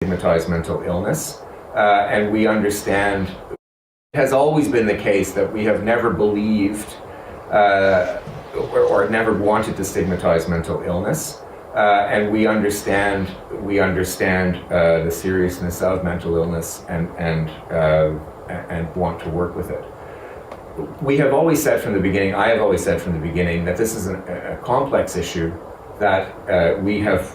stigmatize mental illness, and we understand it has always been the case that we have never believed or never wanted to stigmatize mental illness, and we understand the seriousness of mental illness and want to work with it. We have always said from the beginning, I have always said from the beginning, that this is a complex issue that we have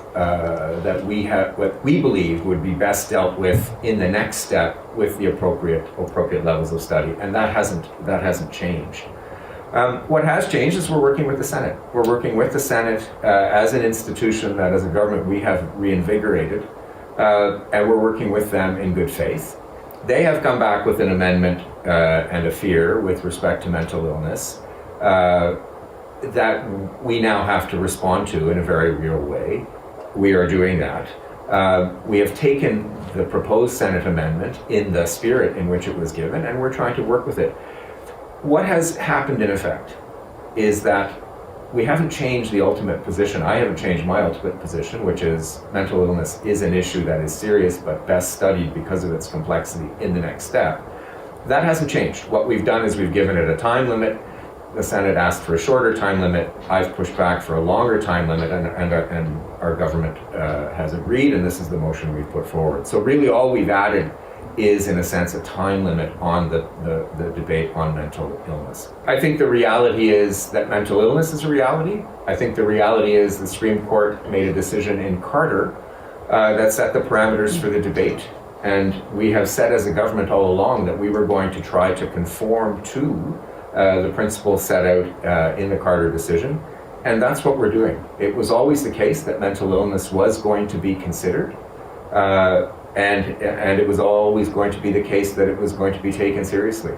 what we believe would be best dealt with in the next step with the appropriate levels of study, and that hasn't changed. What has changed is we're working with the Senate. We're working with the Senate as an institution that, as a government, we have reinvigorated, and we're working with them in good faith. They have come back with an amendment and a fear with respect to mental illness that we now have to respond to in a very real way. We are doing that. We have taken the proposed Senate amendment in the spirit in which it was given, and we're trying to work with it. What has happened in effect is that we haven't changed the ultimate position. I haven't changed my ultimate position, which is mental illness is an issue that is serious but best studied because of its complexity in the next step. That hasn't changed. What we've done is we've given it a time limit. The Senate asked for a shorter time limit. I've pushed back for a longer time limit, and our government has agreed, and this is the motion we've put forward. So really all we've added is, in a sense, a time limit on the debate on mental illness. I think the reality is that mental illness is a reality. I think the reality is the Supreme Court made a decision in Carter that set the parameters for the debate. And we have said as a government all along that we were going to try to conform to the principles set out in the Carter decision. And that's what we're doing. It was always the case that mental illness was going to be considered. And it was always going to be the case that it was going to be taken seriously.